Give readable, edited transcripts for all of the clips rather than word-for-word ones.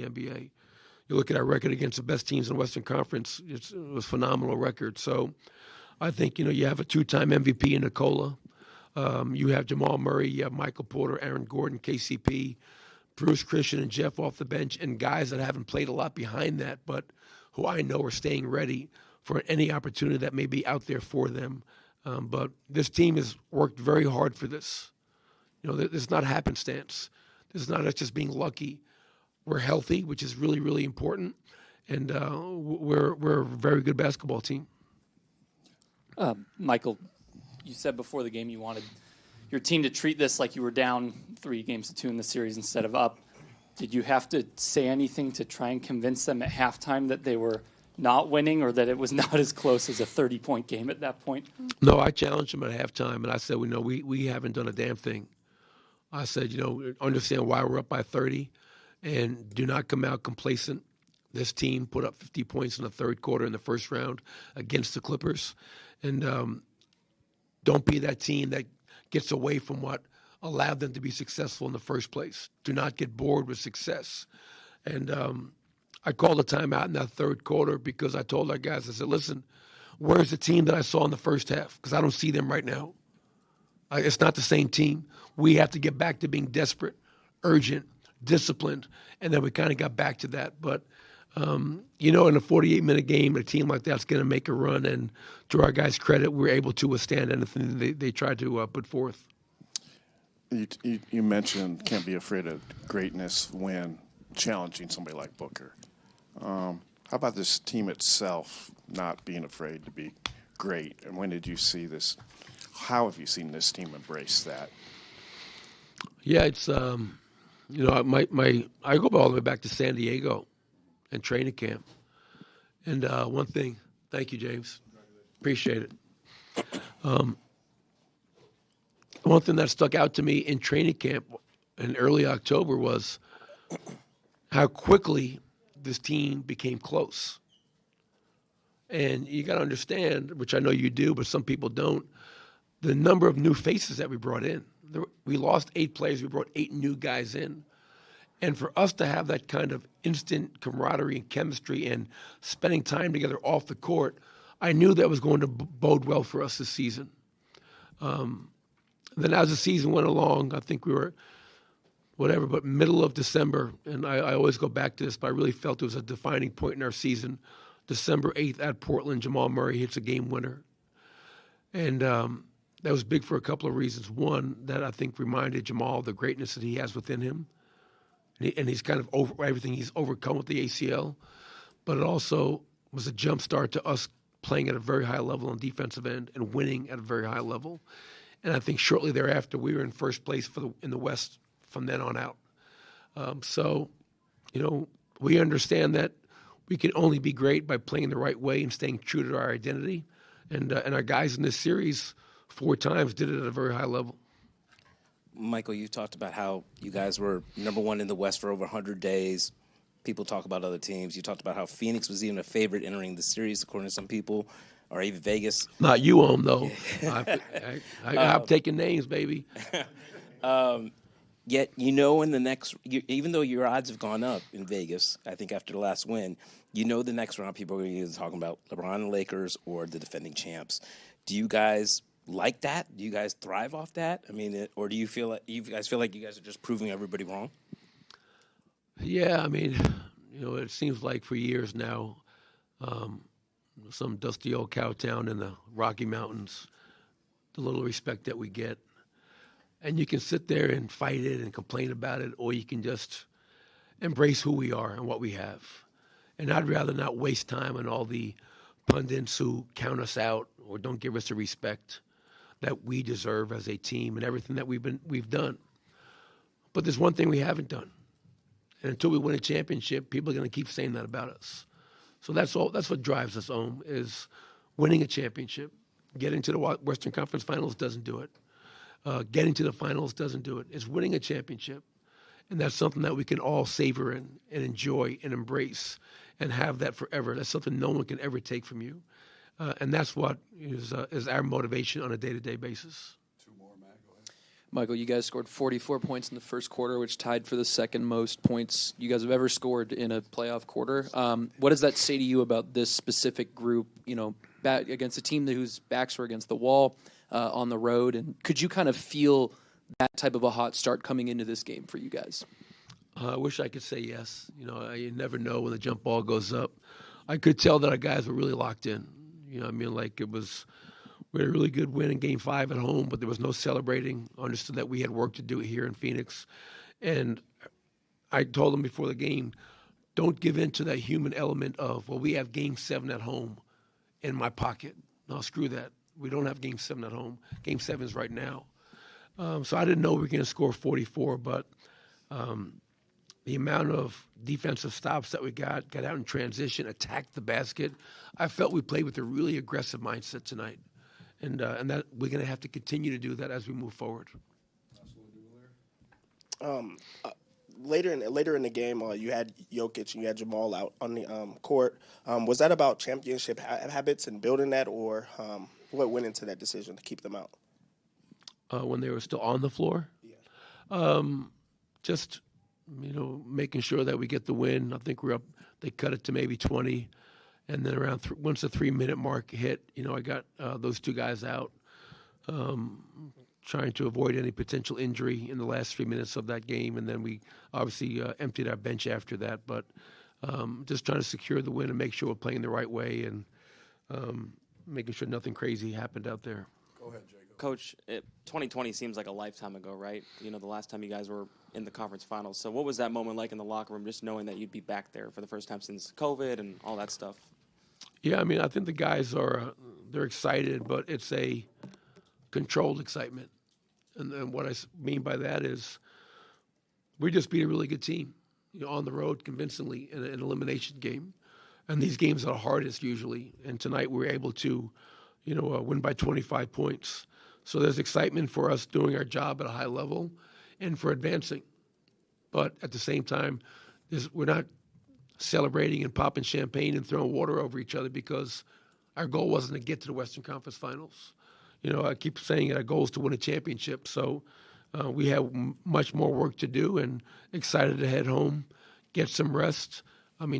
the NBA. You look at our record against the best teams in the Western Conference, it was a phenomenal record. So I think, you have a two-time MVP in Nikola. You have Jamal Murray, you have Michael Porter, Aaron Gordon, KCP, Bruce Christian, and Jeff off the bench, and guys that haven't played a lot behind that, but who I know are staying ready for any opportunity that may be out there for them. But this team has worked very hard for this. This is not happenstance. This is not us just being lucky. We're healthy, which is really, really important, and we're a very good basketball team. Michael, you said before the game you wanted your team to treat this like you were down 3-2 in the series instead of up. Did you have to say anything to try and convince them at halftime that they were not winning or that it was not as close as a 30-point game at that point? No, I challenged them at halftime, and I said, we haven't done a damn thing. I said, understand why we're up by 30, and do not come out complacent. This team put up 50 points in the third quarter in the first round against the Clippers. And don't be that team that gets away from what allowed them to be successful in the first place. Do not get bored with success. And I called a timeout in that third quarter because I told our guys, I said, listen, where's the team that I saw in the first half? Because I don't see them right now. It's not the same team. We have to get back to being desperate, urgent, disciplined, and then we kind of got back to that. But, in a 48-minute game, a team like that's going to make a run, and to our guys' credit, we were able to withstand anything they tried to put forth. You mentioned can't be afraid of greatness when challenging somebody like Booker. How about this team itself not being afraid to be great? And when did you see this? How have you seen this team embrace that? Yeah, it's I go all the way back to San Diego and training camp. And one thing, thank you, James, appreciate it. One thing that stuck out to me in training camp in early October was how quickly this team became close. And you got to understand, which I know you do, but some people don't, the number of new faces that we brought in. We lost 8 players. We brought 8 new guys in. And for us to have that kind of instant camaraderie and chemistry and spending time together off the court, I knew that was going to bode well for us this season. Then as the season went along, I think we were but middle of December, and I always go back to this, but I really felt it was a defining point in our season. December 8th at Portland, Jamal Murray hits a game winner. And that was big for a couple of reasons. One, that I think reminded Jamal of the greatness that he has within him. And he's kind of over everything he's overcome with the ACL. But it also was a jump start to us playing at a very high level on defensive end and winning at a very high level. And I think shortly thereafter, we were in first place in the West from then on out. We understand that we can only be great by playing the right way and staying true to our identity. And our guys in this series 4 times did it at a very high level. Michael, you talked about how you guys were number 1 in the West for over 100 days. People talk about other teams. You talked about how Phoenix was even a favorite entering the series, according to some people, or even Vegas. Not you, though. I'm taking names, baby. Yet, in the next, even though your odds have gone up in Vegas, I think after the last win, the next round people are going to be talking about LeBron and Lakers or the defending champs. Do you guys like that? Do you guys thrive off that? I mean, or do you feel like you guys are just proving everybody wrong? Yeah, I mean, it seems like for years now, some dusty old cow town in the Rocky Mountains, the little respect that we get. And you can sit there and fight it and complain about it, or you can just embrace who we are and what we have. And I'd rather not waste time on all the pundits who count us out or don't give us the respect that we deserve as a team and everything that we've done. But there's one thing we haven't done. And until we win a championship, people are going to keep saying that about us. So that's what drives us home, is winning a championship. Getting to the Western Conference Finals doesn't do it. Getting to the finals doesn't do it. It's winning a championship. And that's something that we can all savor and enjoy and embrace and have that forever. That's something no one can ever take from you. And that's what is our motivation on a day-to-day basis. 2 more, Matt. Go ahead. Michael, you guys scored 44 points in the first quarter, which tied for the second most points you guys have ever scored in a playoff quarter. What does that say to you about this specific group, back against a team whose backs were against the wall on the road? And could you kind of feel that type of a hot start coming into this game for you guys? I wish I could say yes. You never know when the jump ball goes up. I could tell that our guys were really locked in. We had a really good win in Game 5 at home, but there was no celebrating. Understood that we had work to do here in Phoenix. And I told them before the game, don't give in to that human element of, well, we have Game 7 at home in my pocket. No, screw that. We don't have Game 7 at home. Game 7 is right now. So I didn't know we were going to score 44, but the amount of defensive stops that we got out in transition, attacked the basket, I felt we played with a really aggressive mindset tonight. And that we're going to have to continue to do that as we move forward. Later in the game, you had Jokić and you had Jamal out on the court. Was that about championship habits and building that, or what went into that decision to keep them out? When they were still on the floor? Yeah. Just, making sure that we get the win. I think we're up. They cut it to maybe 20. And then around once the 3-minute mark hit, I got those two guys out, trying to avoid any potential injury in the last 3 minutes of that game. And then we obviously emptied our bench after that. But just trying to secure the win and make sure we're playing the right way and making sure nothing crazy happened out there. Go ahead, Jacob. Coach, 2020 seems like a lifetime ago, right? The last time you guys were in the conference finals. So what was that moment like in the locker room, just knowing that you'd be back there for the first time since COVID and all that stuff? Yeah, I think the guys they're excited, but it's a controlled excitement. And what I mean by that is we just beat a really good team, on the road convincingly in an elimination game. And these games are the hardest usually. And tonight we were able to, win by 25 points. So there's excitement for us doing our job at a high level and for advancing. But at the same time, we're not celebrating and popping champagne and throwing water over each other because our goal wasn't to get to the Western Conference Finals. I keep saying our goal is to win a championship. So we have much more work to do and excited to head home, get some rest.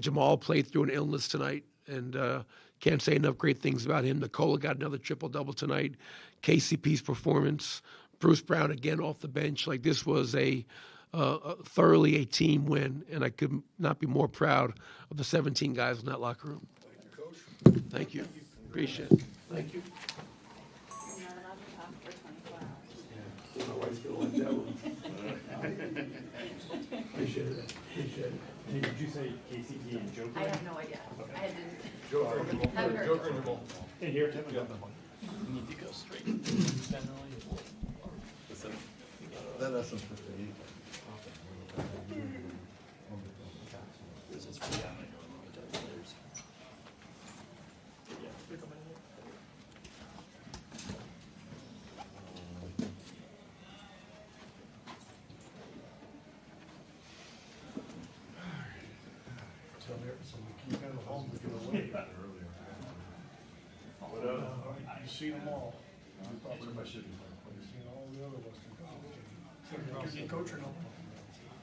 Jamal played through an illness tonight and can't say enough great things about him. Nikola got another triple-double tonight. KCP's performance. Bruce Brown again off the bench. This was thoroughly a team win, and I could not be more proud of the 17 guys in that locker room. Thank you, Coach. Thank you. Appreciate it. Thank you. You're not allowed to talk for 24 hours. My wife's going to like that one. Appreciate it. Did you say KCP and Joker? I have no idea. Okay. I didn't. Joker and Jamal. Haven't heard. Joker and Jamal. In here, Tim? Yeah. You need to go straight. That essence 58. Tell me so we keep kind of home to get away. You've seen them all. You've seen all the other Western Conference. Do you need coach or no?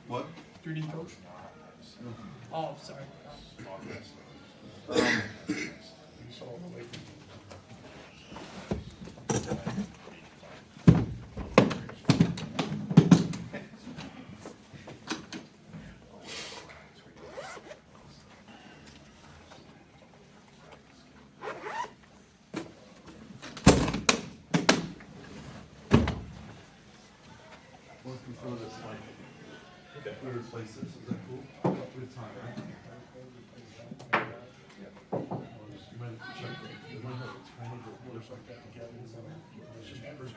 What? Do you need coach? Oh, sorry. You saw the Lakers. Once we throw this like, we replace this, is that cool? We have time, right? You might have to check it. You might have to try to get words like that together. It's just numbers.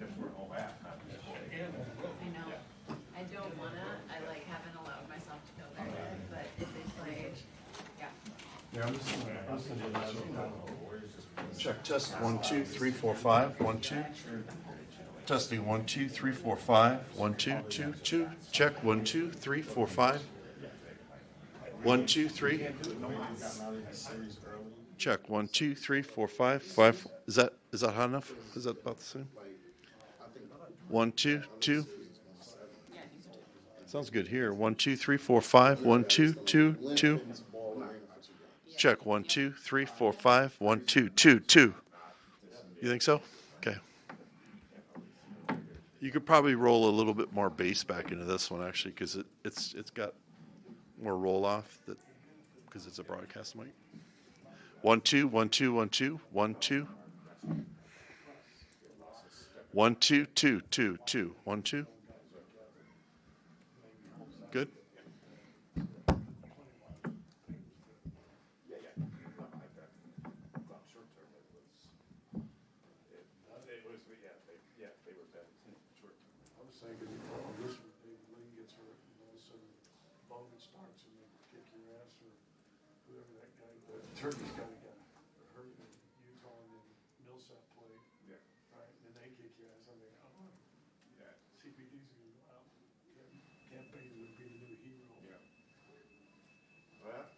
If we're all at, not just I know. I don't wanna. I haven't allowed myself to go there yet. But if they play, yeah. Yeah, I'm just sending this. Check test 1 2 3 4 5 1 2. Testing 1 2 3 4 5 1 2 2 2. Check 1 2 3 4 5 1 2 3. Check 1, 2, 3, 4, 5, 5. Is that hot enough? Is that about the same? 1, 2, 2. Sounds good here. 1, 2, 3, 4, 5. 1, 2, 2, 2. Check 1, 2, 3, 4, 5. 1, 2, 2, 2. You think so? Okay. You could probably roll a little bit more bass back into this one actually, because it's got more roll off because it's a broadcast mic. 1, 2, 1, 2, 1, 2, 1, 2. 1, 2, 2, 2, 2. 1, 2. Good. Turkey's guy got hurt in Utah and then Millsap played. Yeah. Right? And then they kick your ass. I'm like, oh, yeah. CPD's going to go out. Campaign's going to be the new hero. Yeah. Well,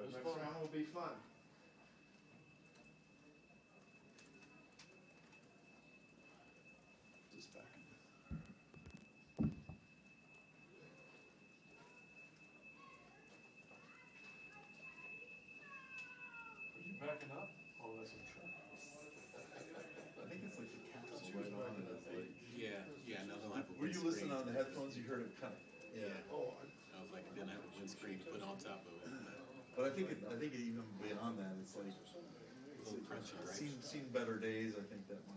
next round will be fun. Just back. Backing up? Oh, that's a truck. I think it's like the capsule right on it. Yeah, no, they'll have a Were you windscreen. listening on the headphones? You heard it kind of. Yeah. Oh, I was like, it didn't have a windscreen to put on top of it. But I think even beyond that, it's like A little crunchy, right? seen better days. I think that might.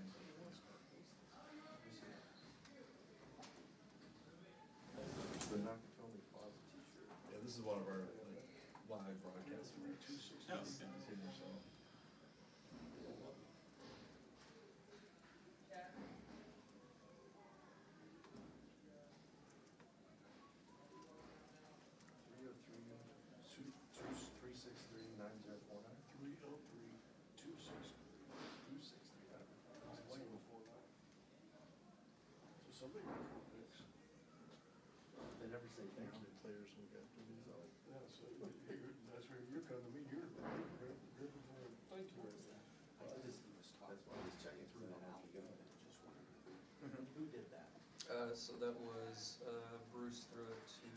Yeah, this is one of our live broadcasts. Somebody got four picks. They never say thank you to players who get the result. Yeah, so that's where you're coming to me. You're before thank you right there. That's why I was checking through that after you got it. Just wondering who did that. So that was Bruce threw it to.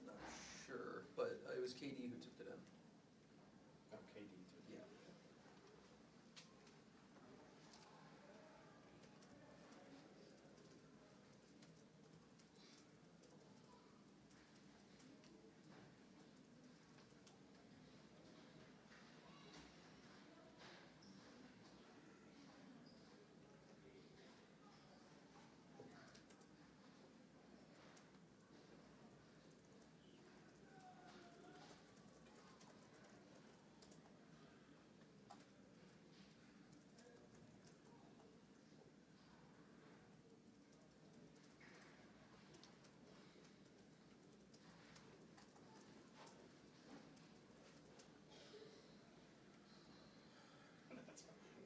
Not sure, but it was KD who took it in. Oh, KD took it. Yeah.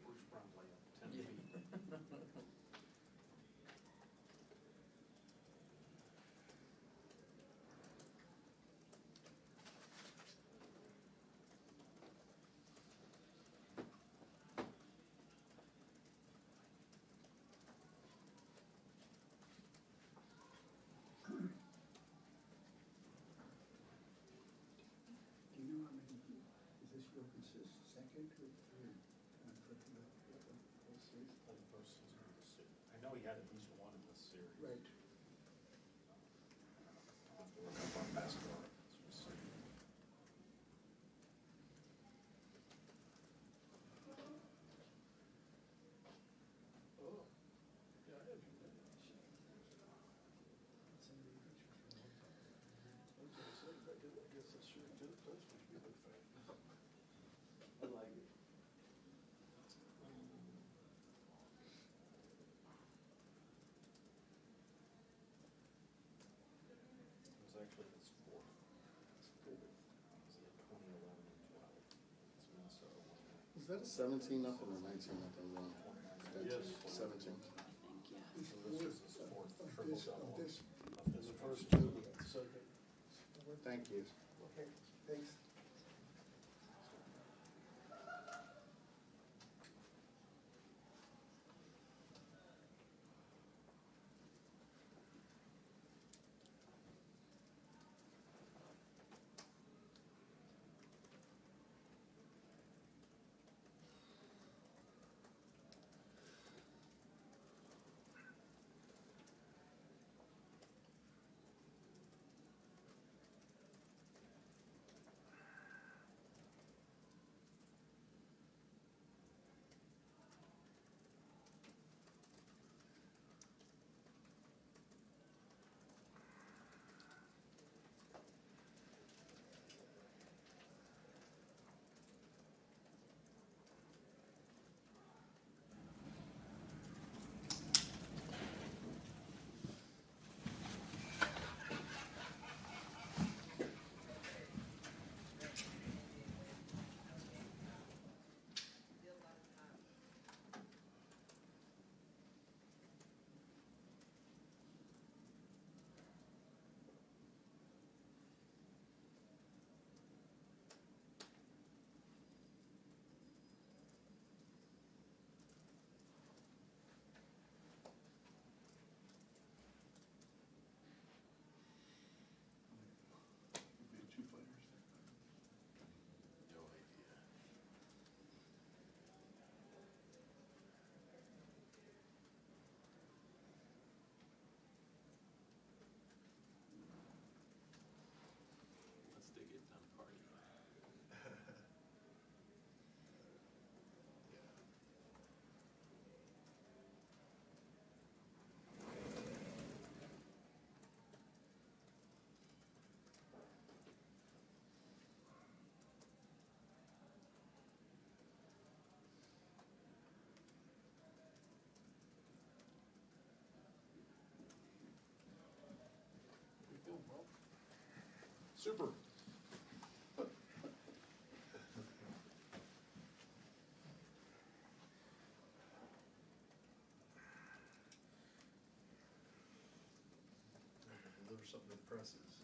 Bruce Brown layup, 10 feet. Do you know how many? Is this Jokić's second or third? I know he had at least one in this series. Right. I'll have to look up on basketball. Oh, yeah, I have you there. Somebody pictures from one time. I was gonna say, I guess that's sure does supposed to be a big fan. I like it. It was actually his fourth. His fourth. He had 2011 and 12. It's Minnesota won that. Was that a 17-0 or 19-0 run? Yes. 17. So this was his fourth triple-double. This, of in this the one first two, second. Thank you. Okay, thanks. Super. Deliver something to the presses.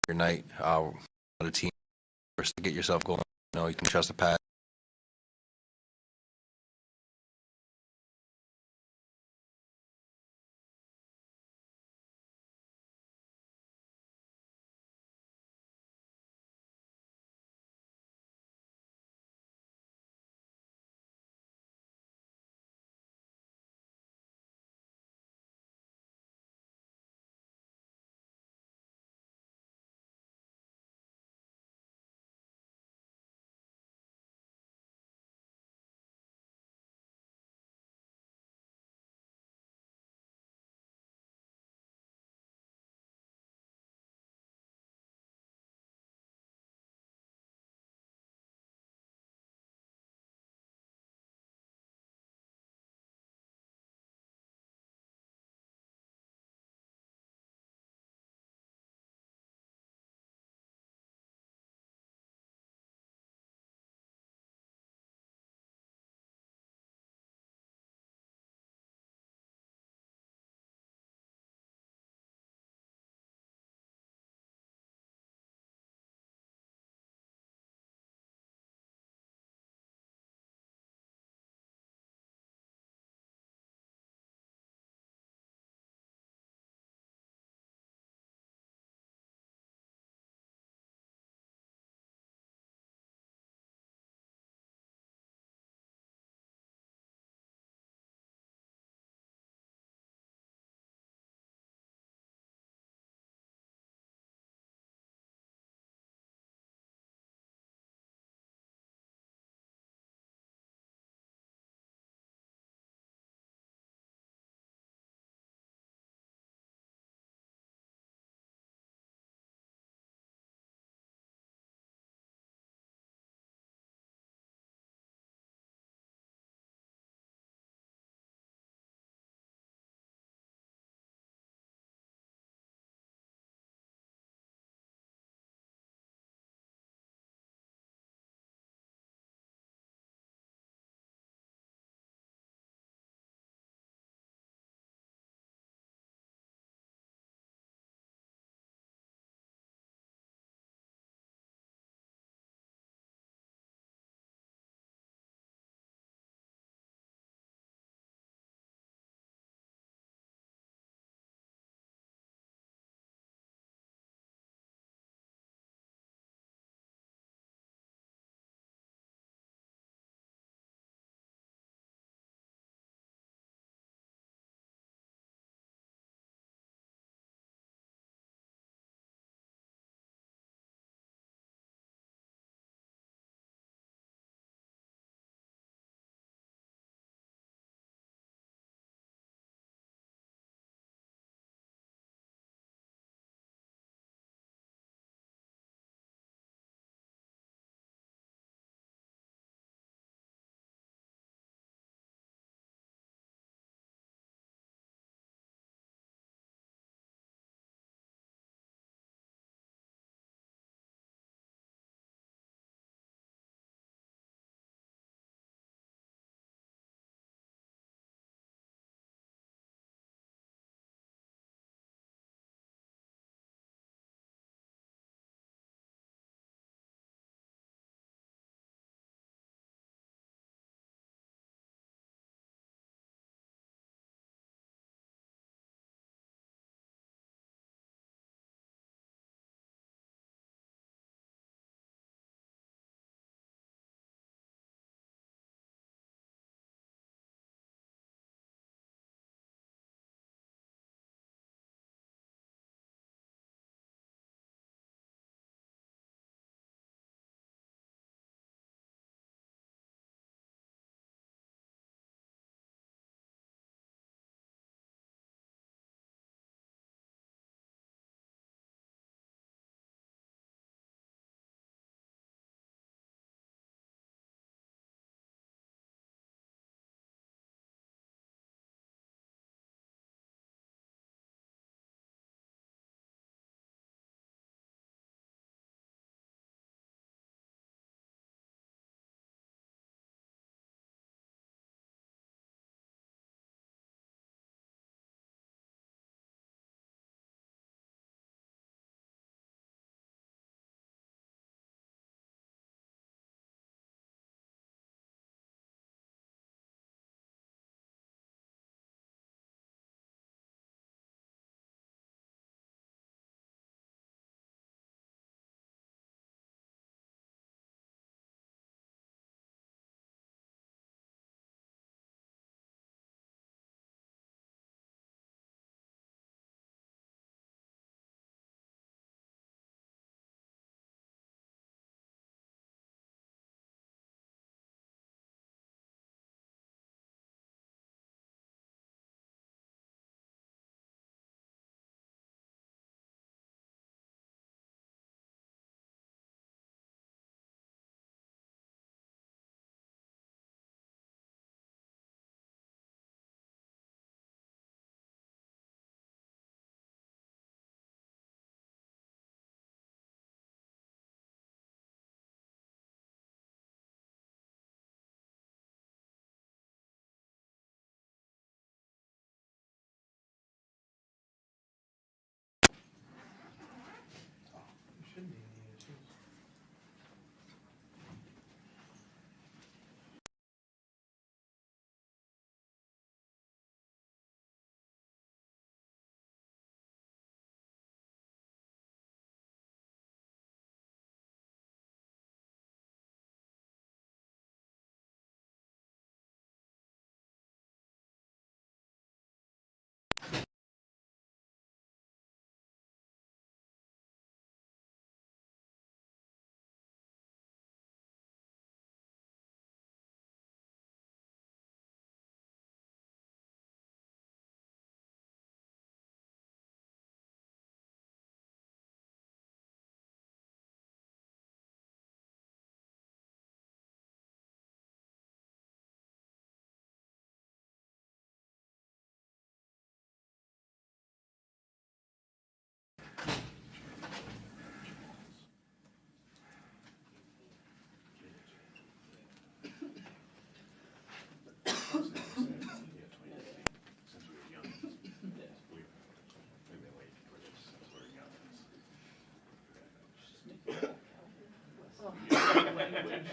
your night. The team first to get yourself going. You can trust the pass.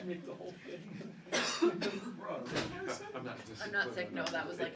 make the whole thing. I'm not sick. No, that was like.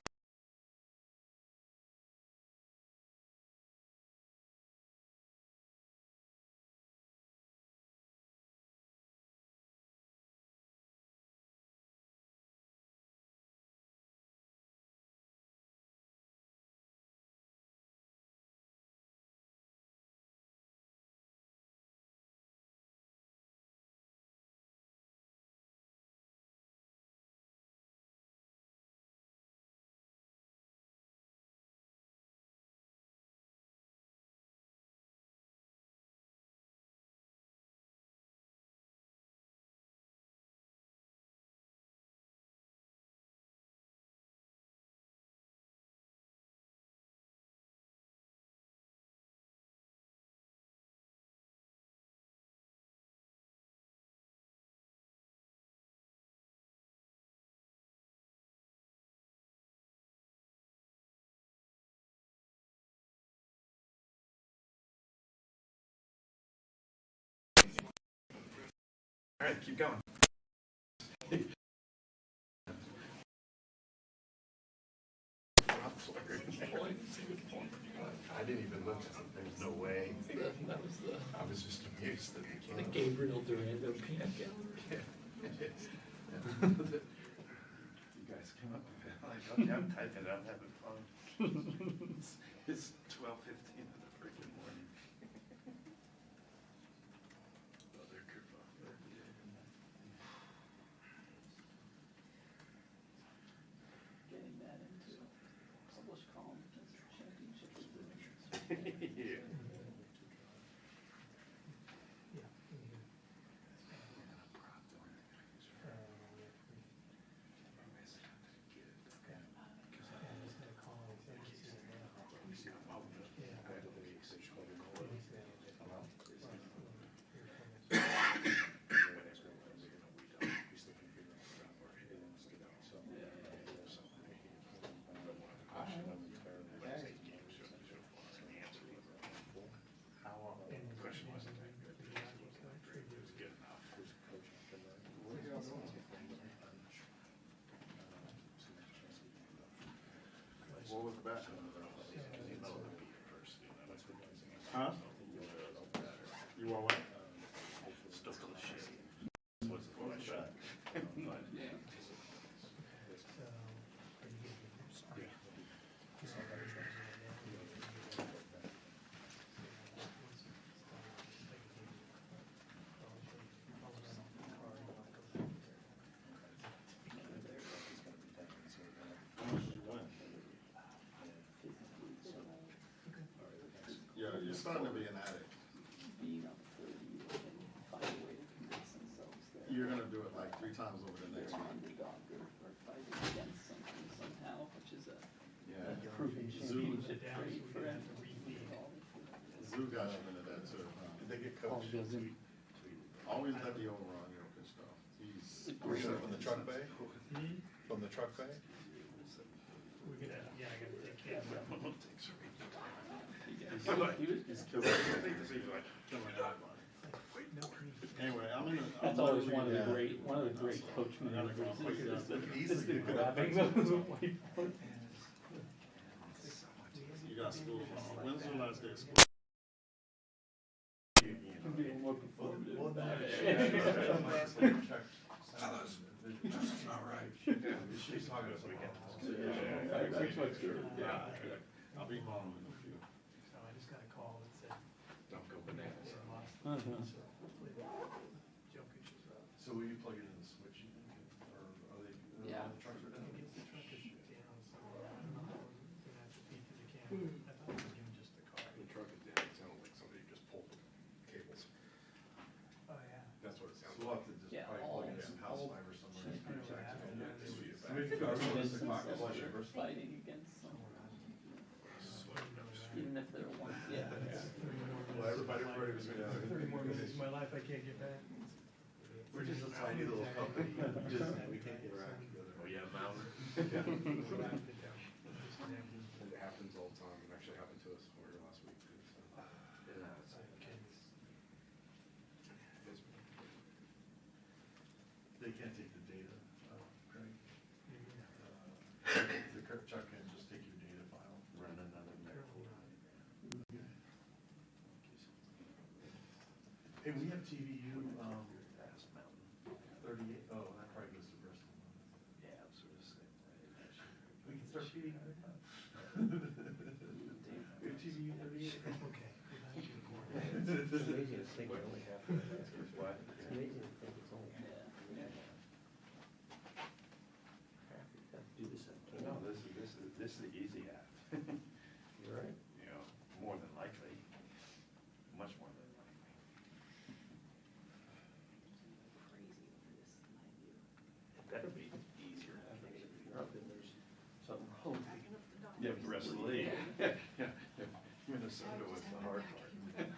All right, keep going. I didn't even look at it. There's no way. I was just amused that it came. The Gabriel Durando peanut gallery. You guys came up with it. Like, okay, I'm typing it. I'm having fun. It's 12:15 in the freaking morning. Mother kerfuffle. Getting that into published column against the championship. Yeah. What was the bet? Huh? You want what? Still full of shit. What's the one shot? Yeah, you're starting to be an addict. Being up 30 and find a way to convince themselves that You're gonna do it like 3 times over the next they're week. underdog or fighting against something somehow, which is a proven Zoo, championship trait for them. Zoo got him into that too. Did they get coached? Always let the over on Jokić though. He's From the truck bay? From the truck bay? We're gonna, yeah, I gotta take care of that. He's killing it. Anyway, I'm in the. That's always one of the great coach maneuvers is the grabbing the whiteboard. You got school. When's your last day of school? I'm being more performative about it. That's not right. She's talking this weekend. Yeah. I'll be home in a few. So I just got a call that said. Don't go bananas. So hopefully Jokić is up. So will you plug it in the switch, you think, or are they, Yeah. the trucks are down? I guess the truck is down, so I don't know how we're gonna have to feed to the camera. I thought we were doing just the car. The truck is down, it sounded like somebody just pulled the cables. Oh, yeah. That's what it sounds like. So we'll have to just Yeah, probably plug in all- some house fiber somewhere. and I don't know what connect happened. it, and then switch it back. Convince The clock is themselves like- they're fighting against something. Even if they're one, yeah. Well, everybody was gonna. 30 more minutes of my life I can't get back. We're just a tiny little company, we can't get around together. Oh, yeah, Mountain. Yeah. It happens all the time, it actually happened to us over last week. Too, so. Yeah, it's- TVU, 38. Oh, that probably goes to Bristol. Yeah, I'm sort of saying. We can start feeding her. If TVU 38. Okay. It's amazing to think we're only half the baskets. What? It's amazing to think it's only half. Do this. No, this is the easy half. You're right. You know, more than likely, much more than likely. It better be easier. If you're up and there's something wrong. Yeah, but the rest of the league. Yeah. Minnesota was the hard part.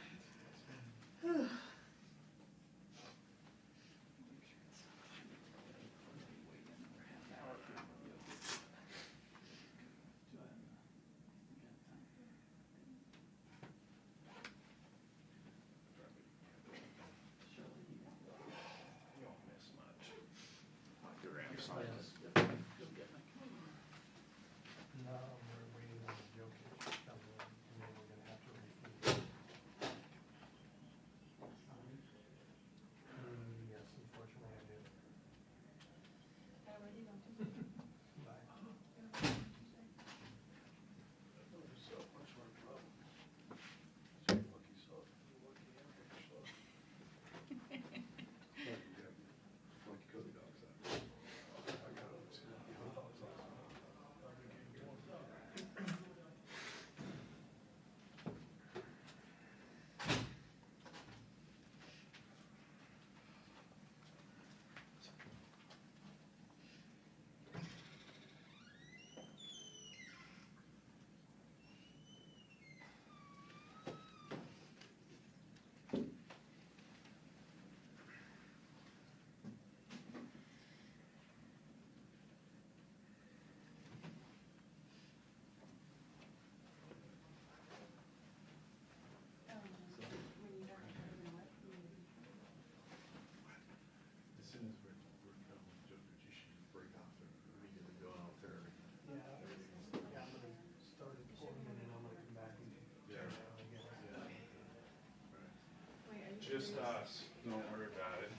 You don't miss much. Like your Amazon. No, we're waiting on Jokić to come in, and then we're gonna have to refeed. Yes, unfortunately I do. Bye. So much more trouble. So lucky so. Lucky amateur so. Lucky Cody dogs out. I got it. Lucky dogs out. As soon as we're done with Jokić, you should break off and immediately go out there. Yeah, I'm gonna start at 40 and then I'm gonna come back and Yeah. tear down again. Just us. Don't worry about it.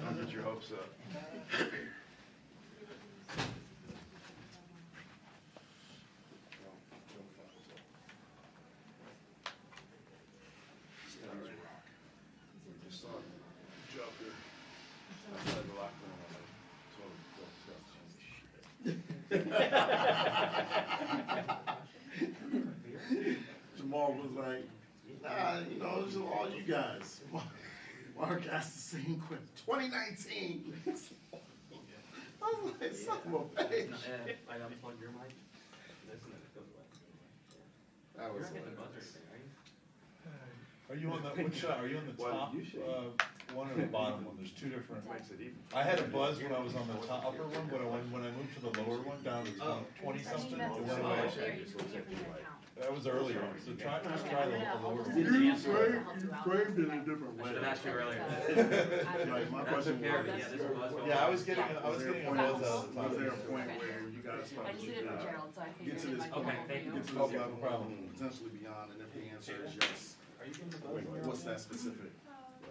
Don't get your hopes up. We just saw Joker outside the locker room. I'm like, told him, Jamal was like, nah, you know, it's all you guys. Mark asked the same question. 2019. I was like, son of a bitch. I unplugged your mic. Listen, it goes away. That was You're not getting the buzzer hilarious. thing, are you? Are you on the which side? Are you on the top one or the bottom one? There's two different. I had a buzz when I was on the top upper one, but when I moved to the lower one down to 20 something, it went away. That was earlier, so just try the lower one. You framed it a different way. I should have asked you earlier. Like, my question was, Yeah, I was getting a buzz out of the top. was there a point where you guys I thought just you did it for could Gerald, so I get figured to it this might point, be helpful get you. to this Okay, no level, problem. potentially beyond, and if the answer is yes, Are you getting the buzzer? what's that specific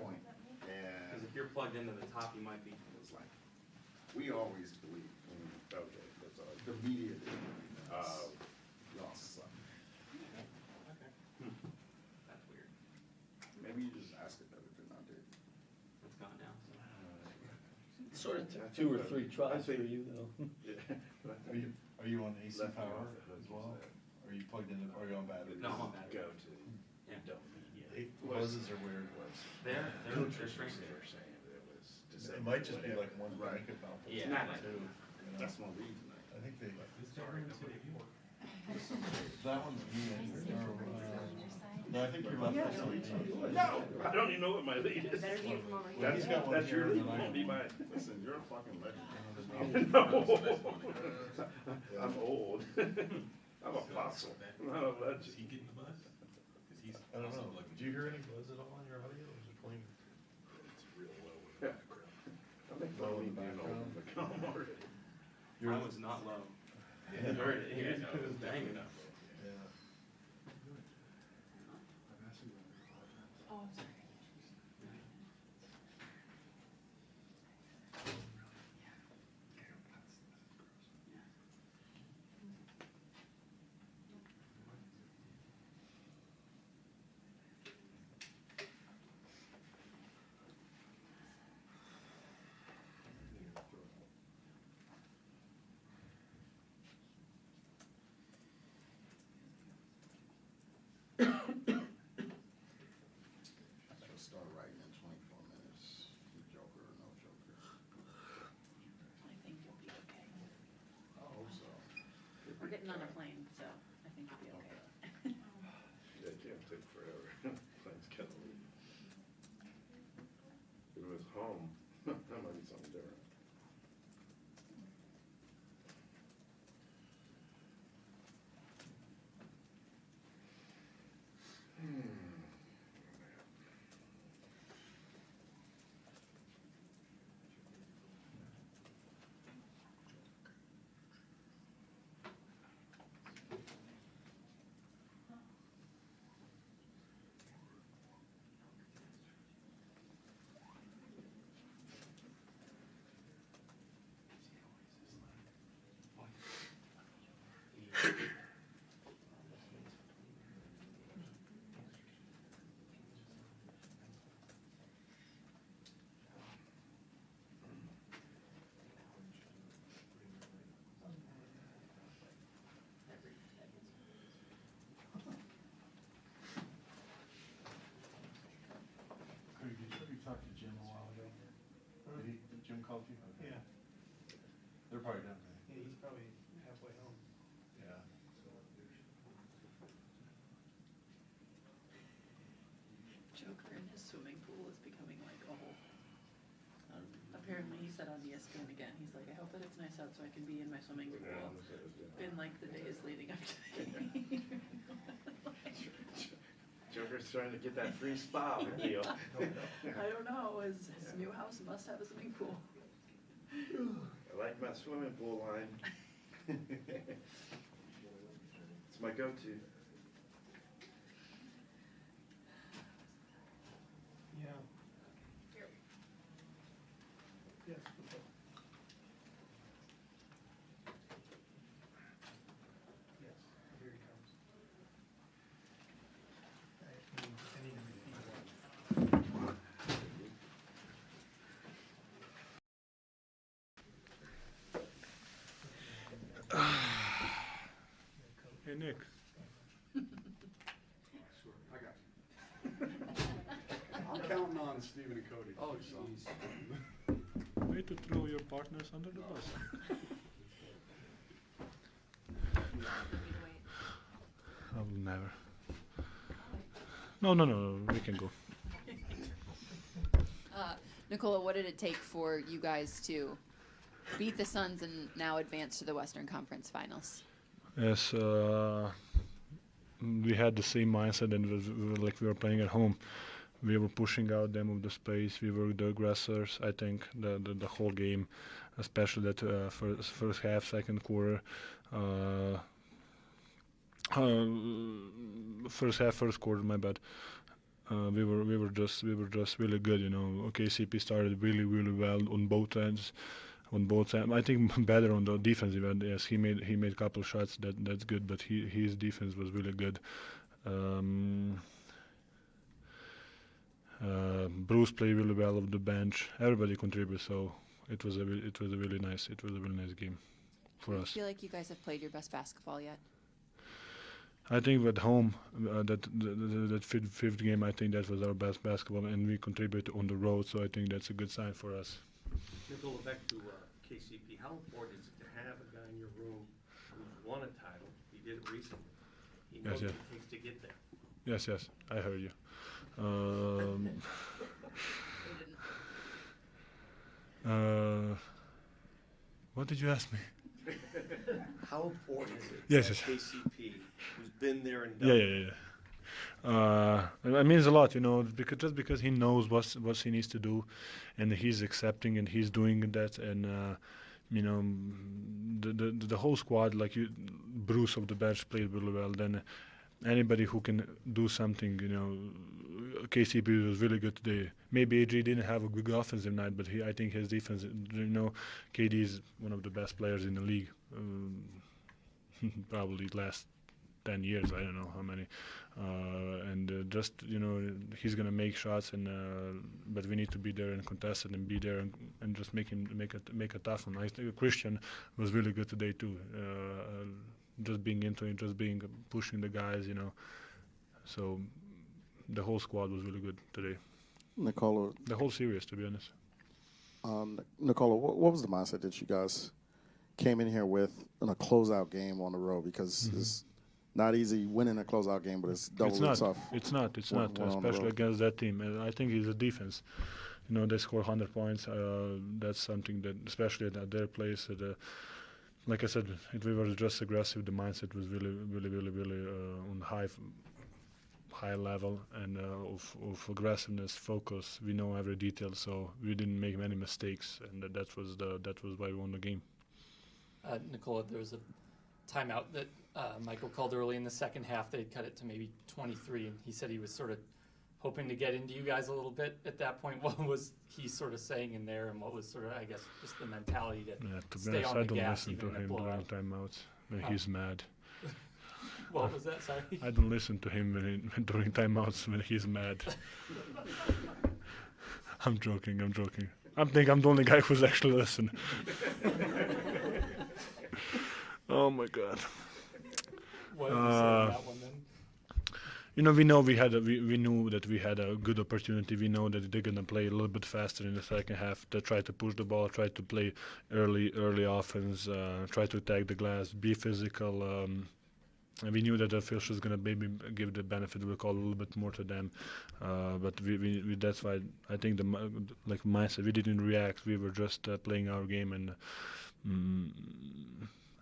point? Because And if you're plugged into the top, you might be. it's like, we always believe, okay, that's all, the media did, lost something. That's weird. Maybe you just ask it better than I did. It's gone now. Sort of took 2 or 3 tries for you though. Are you on AC power as well? Are you plugged in? Are you on battery? No, I'm on battery. Go to, Yeah. don't media. Buzzes are weird. They're strange. saying that it was It might just be like one Right. blanket mount. Yeah. Too, you know? That's my read tonight. I think they. Sorry. That one's me. No, I think you left this LED. No, I don't even know what my lead is. Better view from over here. That's got one That's your here lead, and then I won't be can- mine. Listen, you're a fucking legend. No. I'm old. I'm a fossil, not a legend. Is he getting the buzz? I don't know. Did you hear any buzz at all on your audio? Or is it clean? It's real low in the background. I make fun of me being old in the com already. Mine was not low. Yeah. You heard it. Yeah, no, it was banging up. Yeah. Oh, I'm sorry. We're getting on a plane, so I think you'll be okay. That can't take forever. Plane's kind of leave. If it was home, that might be something different. Did you talk to Jim a while ago? Did Jim call you? Okay. Yeah. They're probably done, right? Yeah, he's probably halfway home. Yeah. Joker in his swimming pool is becoming like a whole. Apparently, he said on ESPN again. He's like, I hope that it's nice out so I can be in my swimming pool. In like the days leading up to the game. Joker's trying to get that free spa deal. I don't know. His new house must have a swimming pool. I like my swimming pool line. It's my go-to. Yeah. Yes. Yes, here he comes. I need to repeat that. Hey, Nick. I got you. I'm counting on Stephen and Cody. Oh, jeez. Way to throw your partners under the bus. I will never. No, we can go. Nikola, what did it take for you guys to beat the Suns and now advance to the Western Conference Finals? Yes, we had the same mindset, and we were playing at home. We were pushing out them of the space. We were the aggressors. I think the whole game, especially that first half, second quarter, first quarter. My bad. We were just really good. KCP started really well on both ends. I think better on the defensive end. Yes, he made a couple shots that's good, but his defense was really good. Bruce played really well off the bench. Everybody contributed, so it was a really nice game for Do you us. feel like you guys have played your best basketball yet? I think at home, that fifth game, I think that was our best basketball, and we contributed on the road, so I think that's a good sign for us. Nikola, back to KCP, how important is it to have a guy in your room who's won a title? He did it recently. He knows what it takes to get there. Yes, I heard you. What did you ask me? How important is it Yes, that yes. KCP, who's been there and done it? Yeah. It means a lot, because he knows what he needs to do, and he's accepting and he's doing that, and the whole squad, like Bruce of the bench played really well. Then anybody who can do something, KCP was really good today. Maybe AJ didn't have a good offensive night, but I think his defense, KD is one of the best players in the league, probably last 10 years, I don't know how many, he's gonna make shots, but we need to be there and contest it and be there and just make a tough one. I think Christian was really good today too, just being into it, pushing the guys, so the whole squad was really good today. Nikola, the whole series, to be honest. Nikola, what was the mindset that you guys came in here with in a closeout game on the road because it's not easy winning a closeout game, but it's doubly tough. It's not, especially against that team. And I think it's the defense. They score 100 points. That's something that, especially at their place, like I said, if we were just aggressive, the mindset was really on high level and of aggressiveness, focus. We know every detail, so we didn't make many mistakes, and that was why we won the game. Nikola, there was a timeout that Michael called early in the second half. They'd cut it to maybe 23, and he said he was sort of hoping to get into you guys a little bit at that point. What was he sort of saying in there, and what was sort of, I guess, just the mentality to stay on the gas even in a blowout? I don't listen to him during timeouts when he's mad. What was that? Sorry. I don't listen to him during timeouts when he's mad. I'm joking. I think I'm the only guy who's actually listening. Oh my God. What did you say on that one then? We knew that we had a good opportunity. We know that they're gonna play a little bit faster in the second half. They try to push the ball, try to play early offense, try to attack the glass, be physical. And we knew that the officials was gonna maybe give the benefit of the call a little bit more to them. But we that's why I think like mindset, we didn't react. We were just playing our game, and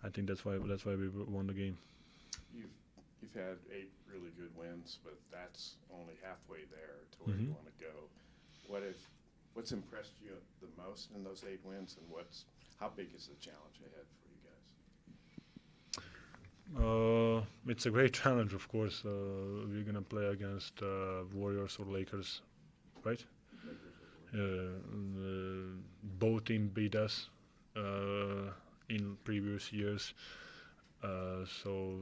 I think that's why we won the game. You've had 8 really good wins, but that's only halfway there to where you want to go. What's impressed you the most in those 8 wins, and how big is the challenge ahead for you guys? It's a great challenge, of course. We're gonna play against Warriors or Lakers, right? Both teams beat us in previous years, so.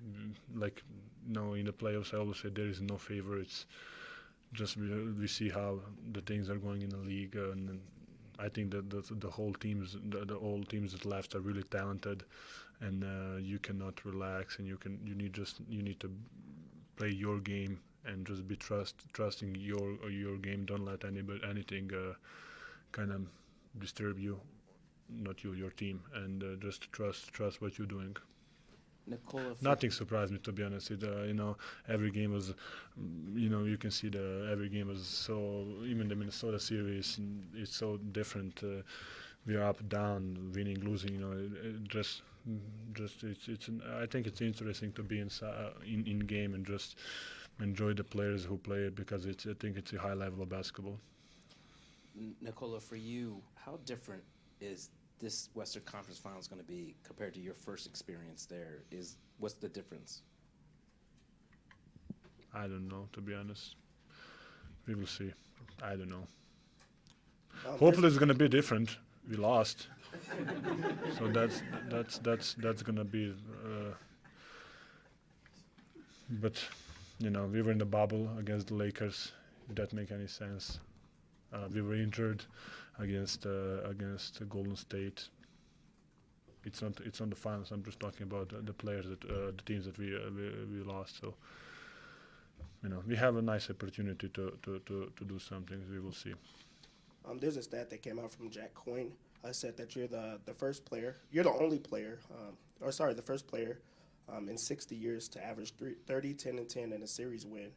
In the playoffs, I always say there is no favorites. Just we see how the things are going in the league, and I think that the whole teams, all teams that left are really talented, and you cannot relax, and you need to play your game and just be trusting your game. Don't let anything kind of disturb you, not your team, and just trust what you're doing. Nikola, nothing surprised me, to be honest. Every game was, you can see every game was so. Even the Minnesota series, it's so different. We are up, down, winning, losing. I think it's interesting to be in game and just enjoy the players who play it, because I think it's a high level of basketball. Nikola, for you, how different is this Western Conference Finals going to be compared to your first experience there? What's the difference? I don't know, to be honest. We will see. I don't know. Hopefully it's going to be different. We lost, so that's going to be. But we were in the bubble against the Lakers. If that make any sense? We were injured against Golden State. It's on the finals. I'm just talking about the players the teams that we lost. So we have a nice opportunity to do something. We will see. There's a stat that came out from Jack Coyne. Said that you're the first player. You're the only player. The first player in 60 years to average 30, 10, and 10 in a series win.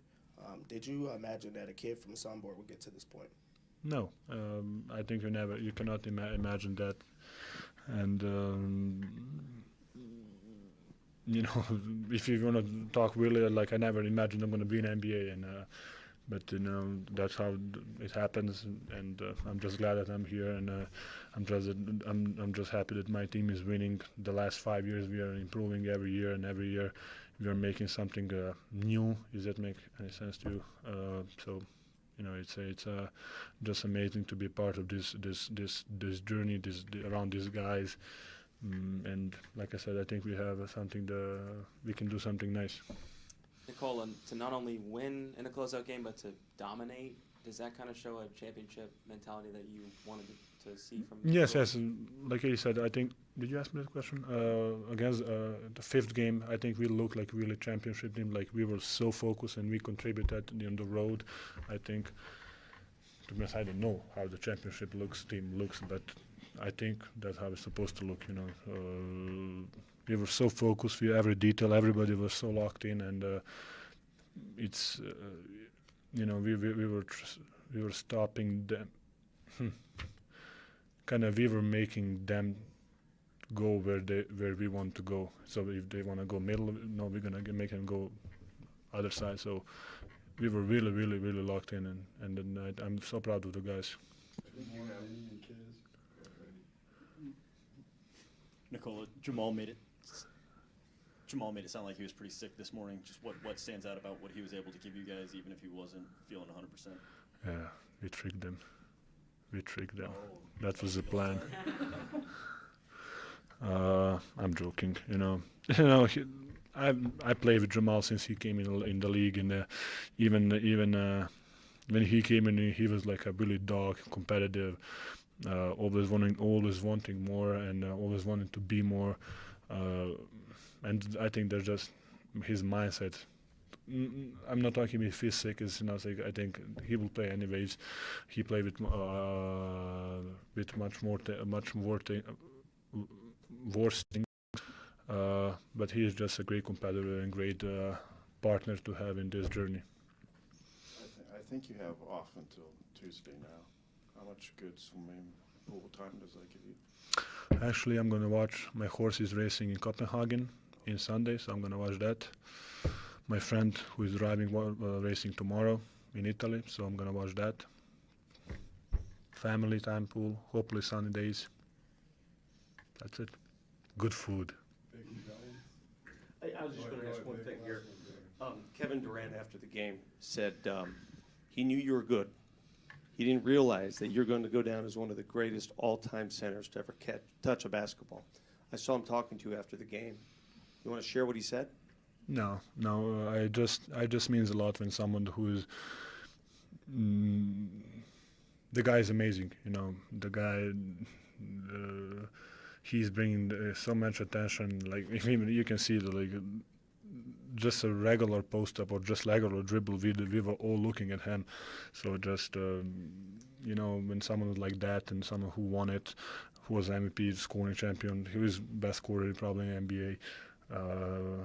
Did you imagine that a kid from Sombor would get to this point? No, I think you cannot imagine that, and if you want to talk really, like, I never imagined I'm going to be in NBA, and but that's how it happens, and I'm just glad that I'm here, and I'm just happy that my team is winning. The last 5 years we are improving every year, and every year we are making something new. Does that make any sense to you? So. It's just amazing to be part of this journey, around these guys, and like I said, I think we have something we can do something nice. Nikola, to not only win in a closeout game but to dominate, does that kind of show a championship mentality that you wanted to see from? Yes. Like you said, I think. Did you ask me that question? Against the 5th game, I think we looked like really championship team. Like, we were so focused and we contributed on the road. I think, to be honest, I don't know how the championship team looks, but I think that's how it's supposed to look. We were so focused with every detail. Everybody was so locked in, and it's we were stopping them. We were making them go where we want to go. So if they want to go middle, no, we're gonna make them go other side. So we were really, really, really locked in, and then I'm so proud of the guys. Nikola, Jamal made it sound like he was pretty sick this morning. Just what stands out about what he was able to give you guys, even if he wasn't feeling 100%? Yeah, we tricked them. Oh. That was the plan. I'm joking, I played with Jamal since he came in the league, and even when he came in, he was like a really dog, competitive, always wanting more, and always wanting to be more. And I think that's just his mindset. I'm not talking if he's sick. I think he will play anyways. He played with much worse things. But he is just a great competitor and great partner to have in this journey. I think you have off until Tuesday now. How much good swimming pool time does that give you? Actually, I'm going to watch my horses racing in Copenhagen in Sunday, so I'm going to watch that. My friend who is driving racing tomorrow in Italy, so I'm going to watch that. Family time pool, hopefully sunny days. That's it. Good food. I was just going to ask one thing here. Kevin Durant, after the game, said he knew you were good. He didn't realize that you're going to go down as one of the greatest all-time centers to ever touch a basketball. I saw him talking to you after the game. You want to share what he said? No. I just means a lot when someone who is the guy is amazing. The guy. He's bringing so much attention. Like even you can see just a regular post up or just regular dribble. We were all looking at him. So just when someone like that and someone who won it, who was MVP, scoring champion, he was best scorer probably in NBA.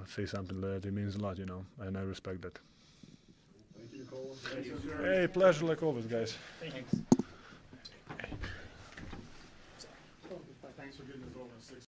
Say something like that. It means a lot, and I respect that. Thank you, Nikola. Hey, pleasure like always, guys. Thanks. Thanks for getting us over in 6